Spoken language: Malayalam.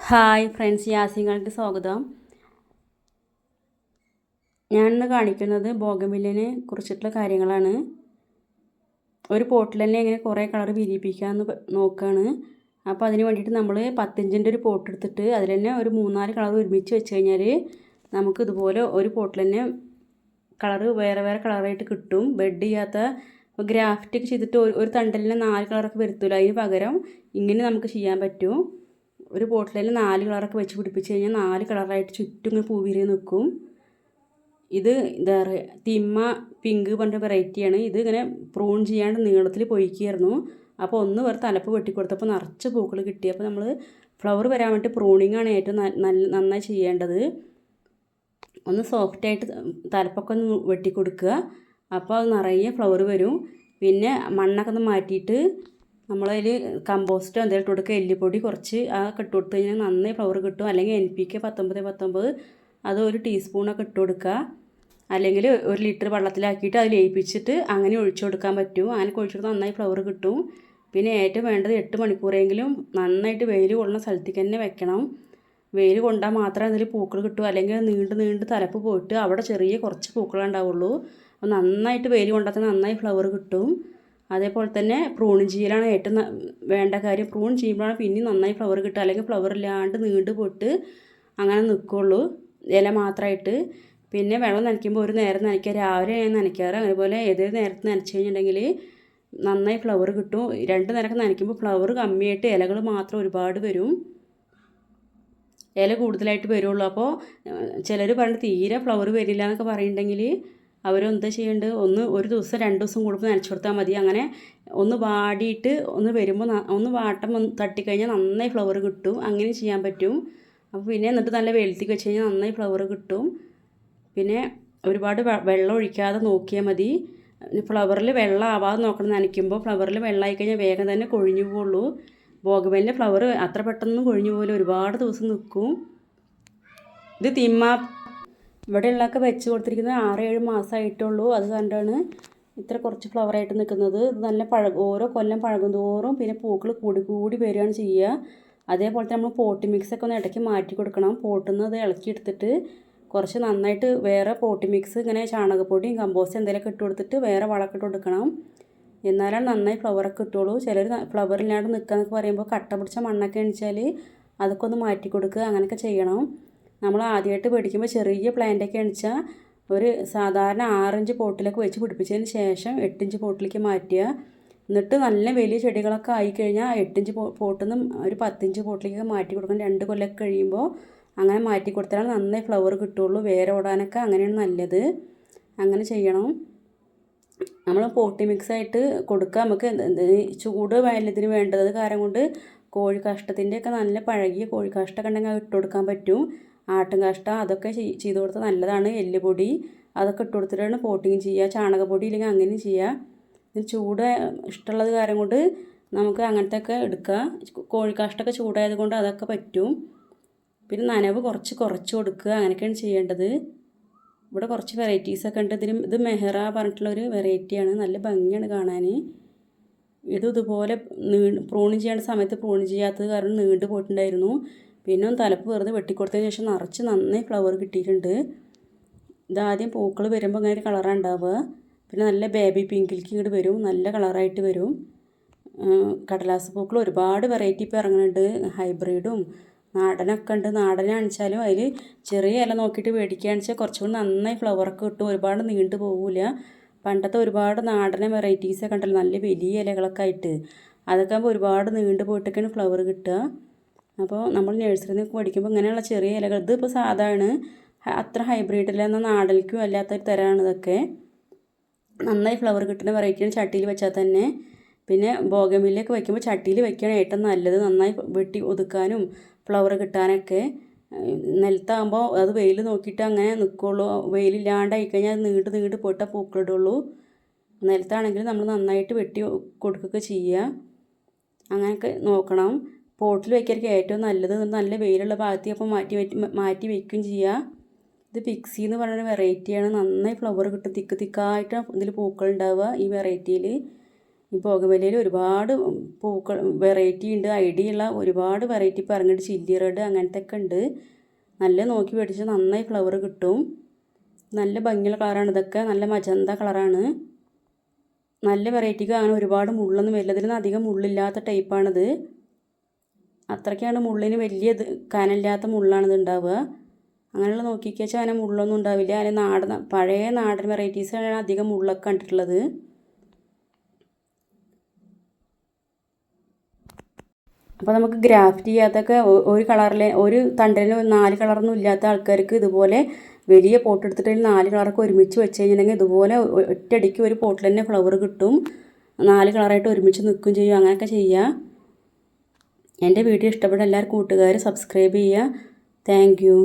ഹായ് ഫ്രണ്ട്സ്, യാസിങ്ങൾക്ക് സ്വാഗതം. ഞാനിന്ന് കാണിക്കുന്നത് ബോഗൻവില്ലിനെ കുറിച്ചിട്ടുള്ള കാര്യങ്ങളാണ്. ഒരു പോട്ടിൽ തന്നെ എങ്ങനെ കുറേ കളർ വിരിയിപ്പിക്കാമെന്ന് നോക്കുകയാണ്. അപ്പോൾ അതിന് വേണ്ടിയിട്ട് നമ്മൾ 10 ഇഞ്ചിൻ്റെ ഒരു പോട്ട് എടുത്തിട്ട് അതിൽ തന്നെ ഒരു 3-4 കളർ ഒരുമിച്ച് വെച്ച് കഴിഞ്ഞാൽ നമുക്ക് ഇതുപോലെ ഒരു പോട്ടിൽ തന്നെ കളർ വേറെ വേറെ കളറായിട്ട് കിട്ടും. ബെഡ് ചെയ്യാത്ത ഗ്രാഫ്റ്റൊക്കെ ചെയ്തിട്ട് ഒരു തണ്ടലിന് 4 കളറൊക്കെ വരുത്തില്ല. അതിന് പകരം ഇങ്ങനെ നമുക്ക് ചെയ്യാൻ പറ്റും. ഒരു പോട്ടിൽ 4 കളറൊക്കെ വെച്ച് പിടിപ്പിച്ച് കഴിഞ്ഞാൽ 4 കളറായിട്ട് ചുറ്റും ഇങ്ങനെ പൂവിരി നിൽക്കും. ഇത് എന്താ പറയുക, തിമ്മ പിങ്ക് പറഞ്ഞ വെറൈറ്റിയാണ്. ഇത് ഇങ്ങനെ പ്രൂൺ ചെയ്യാണ്ട് നീളത്തിൽ പൊയ്ക്കായിരുന്നു. അപ്പോൾ ഒന്ന് വേറെ തലപ്പ് വെട്ടിക്കൊടുത്തപ്പോൾ നിറച്ച് പൂക്കൾ കിട്ടി. അപ്പോൾ നമ്മൾ ഫ്ലവർ വരാൻ വേണ്ടി പ്രൂണിങ്ങാണ് ഏറ്റവും നന്നായി ചെയ്യേണ്ടത്. ഒന്ന് സോഫ്റ്റായിട്ട് തലപ്പൊക്കെ ഒന്ന് വെട്ടിക്കൊടുക്കുക. അപ്പോൾ അത് നിറയെ ഫ്ലവർ വരും. പിന്നെ മണ്ണൊക്കെ ഒന്ന് മാറ്റിയിട്ട് നമ്മളതിൽ കമ്പോസ്റ്റോ എന്തെങ്കിലും ഇട്ട് കൊടുക്കുക, എല്ലുപൊടി കുറച്ച് അതൊക്കെ ഇട്ട് കൊടുത്തു കഴിഞ്ഞാൽ നന്നായി ഫ്ലവർ കിട്ടും. അല്ലെങ്കിൽ NPK 19 അത് ഒരു ടീസ്പൂണൊക്കെ ഇട്ട് കൊടുക്കുക. അല്ലെങ്കിൽ 1 ലിറ്റർ വെള്ളത്തിലാക്കിയിട്ട് അത് ലയിപ്പിച്ചിട്ട് അങ്ങനെ ഒഴിച്ചു കൊടുക്കാൻ പറ്റും. അങ്ങനെ ഒഴിച്ചു കൊടുത്താൽ നന്നായി ഫ്ലവർ കിട്ടും. പിന്നെ ഏറ്റവും വേണ്ടത് 8 മണിക്കൂറെങ്കിലും നന്നായിട്ട് വെയിൽ കൊള്ളുന്ന സ്ഥലത്തേക്ക് തന്നെ വെക്കണം. വെയിൽ കൊണ്ടാൽ മാത്രമേ അതിൽ പൂക്കൾ കിട്ടൂ. അല്ലെങ്കിൽ നീണ്ട് തലപ്പ് പോയിട്ട് അവിടെ ചെറിയ കുറച്ച് പൂക്കളുണ്ടാവുള്ളൂ. അപ്പോൾ നന്നായിട്ട് വെയിൽ കൊണ്ടാൽ നന്നായി ഫ്ലവർ കിട്ടും. അതേപോലെ തന്നെ പ്രൂൺ ചെയ്യലാണ് ഏറ്റവും വേണ്ട കാര്യം. പ്രൂൺ ചെയ്യുമ്പോഴാണ് പിന്നെ നന്നായി ഫ്ലവർ കിട്ടുക. അല്ലെങ്കിൽ ഫ്ലവർ ഇല്ലാണ്ട് നീണ്ട് പോയിട്ട് അങ്ങനെ നിൽക്കുള്ളൂ, ഇല മാത്രമായിട്ട്. പിന്നെ വെള്ളം നനയ്ക്കുമ്പോൾ ഒരു നേരം നനയ്ക്കുക. രാവിലെ ഞാൻ നനയ്ക്കാറ്. അതുപോലെ ഏതൊരു നേരത്ത് നനച്ച് കഴിഞ്ഞിട്ടുണ്ടെങ്കിൽ നന്നായി ഫ്ലവർ കിട്ടും. 2 നേരമൊക്കെ നനയ്ക്കുമ്പോൾ ഫ്ലവർ കമ്മിയായിട്ട് ഇലകൾ മാത്രം ഒരുപാട് വരും, ഇല കൂടുതലായിട്ട് വരുള്ളൂ. അപ്പോൾ ചിലർ പറഞ്ഞിട്ട് തീരെ ഫ്ലവർ വരില്ല എന്നൊക്കെ പറയുന്നുണ്ടെങ്കിൽ അവരെന്താ ചെയ്യേണ്ടത്, ഒരു ദിവസം 2 ദിവസം കൂടുമ്പോൾ നനച്ചു കൊടുത്താൽ മതി. അങ്ങനെ ഒന്ന് വാടിയിട്ട് ഒന്ന് വരുമ്പോൾ ഒന്ന് വാട്ടം തട്ടിക്കഴിഞ്ഞാൽ നന്നായി ഫ്ലവർ കിട്ടും. അങ്ങനെ ചെയ്യാൻ പറ്റും. അപ്പോൾ പിന്നെ എന്നിട്ട് നല്ല വെയിലത്തേക്ക് വെച്ച് കഴിഞ്ഞാൽ നന്നായി ഫ്ലവർ കിട്ടും. പിന്നെ ഒരുപാട് വെള്ളം ഒഴിക്കാതെ നോക്കിയാൽ മതി. ഫ്ലവറിൽ വെള്ളം ആവാതെ നോക്കണം. നനയ്ക്കുമ്പോൾ ഫ്ലവറിൽ വെള്ളമായി കഴിഞ്ഞാൽ വേഗം തന്നെ കൊഴിഞ്ഞു പോവുള്ളൂ. ബോഗൻവില്ലിൻ്റെ ഫ്ലവർ അത്ര പെട്ടെന്ന് കൊഴിഞ്ഞു പോലെ ഒരുപാട് ദിവസം നിൽക്കും. ഇത് തിമ്മ ഇവിടെയുള്ളതൊക്കെ വെച്ച് കൊടുത്തിരിക്കുന്നത് 6-7 മാസമായിട്ടുള്ളൂ. അത് കണ്ടാണ് ഇത്ര കുറച്ച് ഫ്ലവറായിട്ട് നിൽക്കുന്നത്. ഇത് നല്ല ഓരോ കൊല്ലം പഴകും തോറും പിന്നെ പൂക്കൾ കൂടി വരികയാണ് ചെയ്യുക. അതേപോലെ നമ്മൾ പോട്ടി മിക്സൊക്കെ ഒന്ന് ഇടയ്ക്ക് മാറ്റി കൊടുക്കണം. പോട്ടിൽ നിന്ന് അത് ഇളക്കിയെടുത്തിട്ട് കുറച്ച് നന്നായിട്ട് വേറെ പോട്ടി മിക്സ് ഇങ്ങനെ ചാണകപ്പൊടിയും കമ്പോസ്റ്റ് എന്തെങ്കിലുമൊക്കെ ഇട്ട് കൊടുത്തിട്ട് വേറെ വളമൊക്കെ ഇട്ട് കൊടുക്കണം. എന്നാലാണ് നന്നായി ഫ്ലവറൊക്കെ കിട്ടുള്ളൂ. ചിലർ ഫ്ലവർ ഇല്ലാണ്ട് നിൽക്കുകയെന്നൊക്കെ പറയുമ്പോൾ കട്ട പിടിച്ച മണ്ണൊക്കെ അണിച്ചാൽ അതൊക്കെ ഒന്ന് മാറ്റി കൊടുക്കുക. അങ്ങനെയൊക്കെ ചെയ്യണം. നമ്മൾ ആദ്യമായിട്ട് മേടിക്കുമ്പോൾ ചെറിയ പ്ലാന്റൊക്കെ അണിച്ചാൽ ഒരു സാധാരണ 6 ഇഞ്ച് പോട്ടിലൊക്കെ വെച്ച് പിടിപ്പിച്ചതിന് ശേഷം 8 ഇഞ്ച് പോട്ടിലേക്ക് മാറ്റുക. എന്നിട്ട് നല്ല വലിയ ചെടികളൊക്കെ ആയിക്കഴിഞ്ഞാൽ 8 ഇഞ്ച് പോട്ടിൽ നിന്ന് ഒരു 10 ഇഞ്ച് പോട്ടിലേക്ക് മാറ്റി കൊടുക്കണം. 2 കൊല്ലമൊക്കെ കഴിയുമ്പോൾ അങ്ങനെ മാറ്റി കൊടുത്താൽ നന്നായി ഫ്ലവർ കിട്ടുള്ളൂ. വേറെ ഓടാനൊക്കെ അങ്ങനെയാണ് നല്ലത്. അങ്ങനെ ചെയ്യണം. നമ്മൾ പോട്ടി മിക്സായിട്ട് കൊടുക്കുക. നമുക്ക് ചൂട് വയലത്തിന് വേണ്ടത്. അത് കാരണം കൊണ്ട് കോഴിക്കാഷ്ടത്തിൻ്റെയൊക്കെ നല്ല പഴകിയ കോഴിക്കാഷ്ടമൊക്കെ ഉണ്ടെങ്കിൽ അത് ഇട്ട് കൊടുക്കാൻ പറ്റും. ആട്ടും കാഷ്ട അതൊക്കെ ചെയ്ത് കൊടുത്താൽ നല്ലതാണ്. എല്ലുപൊടി അതൊക്കെ ഇട്ട് കൊടുത്തിട്ടാണ് പോട്ടിങ് ചെയ്യുക. ചാണകപ്പൊടി ഇല്ലെങ്കിൽ അങ്ങനെ ചെയ്യുക. ചൂട് ഇഷ്ടമുള്ളത് കാരണം കൊണ്ട് നമുക്ക് അങ്ങനത്തെ ഒക്കെ എടുക്കുക. കോഴിക്കാഷ്ടമൊക്കെ ചൂടായത് കൊണ്ട് അതൊക്കെ പറ്റും. പിന്നെ നനവ് കുറച്ച് കൊടുക്കുക. അങ്ങനെയൊക്കെയാണ് ചെയ്യേണ്ടത്. ഇവിടെ കുറച്ച് വെറൈറ്റീസൊക്കെ ഉണ്ട്. ഇത് മെഹറ പറഞ്ഞിട്ടുള്ളൊരു വെറൈറ്റിയാണ്. നല്ല ഭംഗിയാണ് കാണാൻ. ഇതുപോലെ പ്രൂൺ ചെയ്യേണ്ട സമയത്ത് പ്രൂൺ ചെയ്യാത്തത് കാരണം നീണ്ടു പോയിട്ടുണ്ടായിരുന്നു. പിന്നെ ഒന്ന് തലപ്പ് വെറുതെ വെട്ടിക്കൊടുത്തതിന് ശേഷം നിറച്ച് നന്നായി ഫ്ലവർ കിട്ടിയിട്ടുണ്ട്. ഇതാദ്യം പൂക്കൾ വരുമ്പോൾ അങ്ങനെ ഒരു കളറാണ് ഉണ്ടാവുക. പിന്നെ നല്ല ബേബി പിങ്കിലേക്ക് ഇങ്ങോട്ട് വരും, നല്ല കളറായിട്ട് വരും. കടലാസ് പൂക്കൾ ഒരുപാട് വെറൈറ്റി ഇപ്പോൾ ഇറങ്ങുന്നുണ്ട്. ഹൈബ്രിഡും നാടനൊക്കെ ഉണ്ട്. നാടനാണെച്ചാലും അതിൽ ചെറിയ ഇല നോക്കിയിട്ട് മേടിക്കുകയാണെന്ന് വെച്ചാൽ കുറച്ചുകൂടി നന്നായി ഫ്ലവറൊക്കെ കിട്ടും. ഒരുപാട് നീണ്ടു പോകില്ല. പണ്ടത്തെ ഒരുപാട് നാടൻ വെറൈറ്റീസൊക്കെ ഉണ്ടല്ലോ, നല്ല വലിയ ഇലകളൊക്കെ ആയിട്ട്. അതൊക്കെ ആകുമ്പോൾ ഒരുപാട് നീണ്ടു പോയിട്ടൊക്കെയാണ് ഫ്ലവർ കിട്ടുക. അപ്പോൾ നമ്മൾ നഴ്സറിയിൽ നിന്ന് മേടിക്കുമ്പോൾ ഇങ്ങനെയുള്ള ചെറിയ ഇലകൾ, ഇതിപ്പോൾ സാധാരണ അത്ര ഹൈബ്രിഡില്ല, എന്നാൽ നാടനിക്കും അല്ലാത്തൊരു തരമാണ് ഇതൊക്കെ. നന്നായി ഫ്ലവർ കിട്ടുന്ന വെറൈറ്റിയാണ് ചട്ടിയിൽ വെച്ചാൽ തന്നെ. പിന്നെ ബോഗൻവില്ലയൊക്കെ വയ്ക്കുമ്പോൾ ചട്ടിയിൽ വയ്ക്കുകയാണ് ഏറ്റവും നല്ലത്. നന്നായി വെട്ടി ഒതുക്കാനും ഫ്ലവർ കിട്ടാനൊക്കെ. നിലത്താകുമ്പോൾ അത് വെയിൽ നോക്കിയിട്ട് അങ്ങനെ നിൽക്കുള്ളൂ. വെയിലില്ലാണ്ടായി കഴിഞ്ഞാൽ അത് നീണ്ട് പോയിട്ടേ പൂക്കളിടുള്ളൂ. നിലത്താണെങ്കിൽ നമ്മൾ നന്നായിട്ട് വെട്ടി കൊടുക്കുകയൊക്കെ ചെയ്യുക. അങ്ങനെയൊക്കെ നോക്കണം. പോട്ടിൽ വയ്ക്കായിരിക്കും ഏറ്റവും നല്ലത്. നല്ല വെയിലുള്ള ഭാഗത്ത് അപ്പോൾ മാറ്റി വയ്ക്കുകയും ചെയ്യുക. ഇത് പിക്സി എന്ന് പറയുന്ന വെറൈറ്റിയാണ്. നന്നായി ഫ്ലവർ കിട്ടും. തിക്കായിട്ട് ഇതിൽ പൂക്കൾ ഉണ്ടാവുക ഈ വെറൈറ്റിയിൽ. ഈ ബോഗൻവില്ലയിൽ ഒരുപാട് പൂക്കൾ വെറൈറ്റി ഉണ്ട്, ഐഡിയ ഉള്ള ഒരുപാട് വെറൈറ്റി ഇപ്പോൾ ഇറങ്ങിയിട്ട് ചില്ലി റെഡ് അങ്ങനത്തെ ഒക്കെ ഉണ്ട്. നല്ല നോക്കി മേടിച്ചാൽ നന്നായി ഫ്ലവർ കിട്ടും. നല്ല ഭംഗിയുള്ള കളറാണ് ഇതൊക്കെ, നല്ല മജന്ത കളറാണ്. നല്ല വെറൈറ്റിക്ക് അങ്ങനെ ഒരുപാട് മുള്ളൊന്നും വരില്ല. ഇതിലൊന്നും അധികം മുള്ളില്ലാത്ത ടൈപ്പാണിത്. അത്രയ്ക്കാണ് മുള്ളിന് വലിയ കനമില്ലാത്ത മുള്ളാണിത് ഉണ്ടാവുക. അങ്ങനെയുള്ള നോക്കിക്കഴിച്ചാൽ അങ്ങനെ മുള്ളൊന്നും ഉണ്ടാവില്ല. അതിന് പഴയ നാടൻ വെറൈറ്റീസാണ് അധികം മുള്ളൊക്കെ കണ്ടിട്ടുള്ളത്. അപ്പോൾ നമുക്ക് ഗ്രാഫ്റ്റ് ചെയ്യാത്തൊക്കെ ഒരു കളറിലെ ഒരു തണ്ടിൽ 4 കളറൊന്നും ഇല്ലാത്ത ആൾക്കാർക്ക് ഇതുപോലെ വലിയ പോട്ട് എടുത്തിട്ട് 4 കളറൊക്കെ ഒരുമിച്ച് വെച്ച് കഴിഞ്ഞിട്ടുണ്ടെങ്കിൽ ഇതുപോലെ ഒറ്റയടിക്ക് ഒരു പോട്ടിൽ തന്നെ ഫ്ലവർ കിട്ടും. 4 കളറായിട്ട് ഒരുമിച്ച് നിൽക്കും ചെയ്യും. അങ്ങനെയൊക്കെ ചെയ്യുക. എൻ്റെ വീഡിയോ ഇഷ്ടപ്പെട്ട എല്ലാവരും കൂട്ടുകാർ സബ്സ്ക്രൈബ് ചെയ്യുക. Thank you.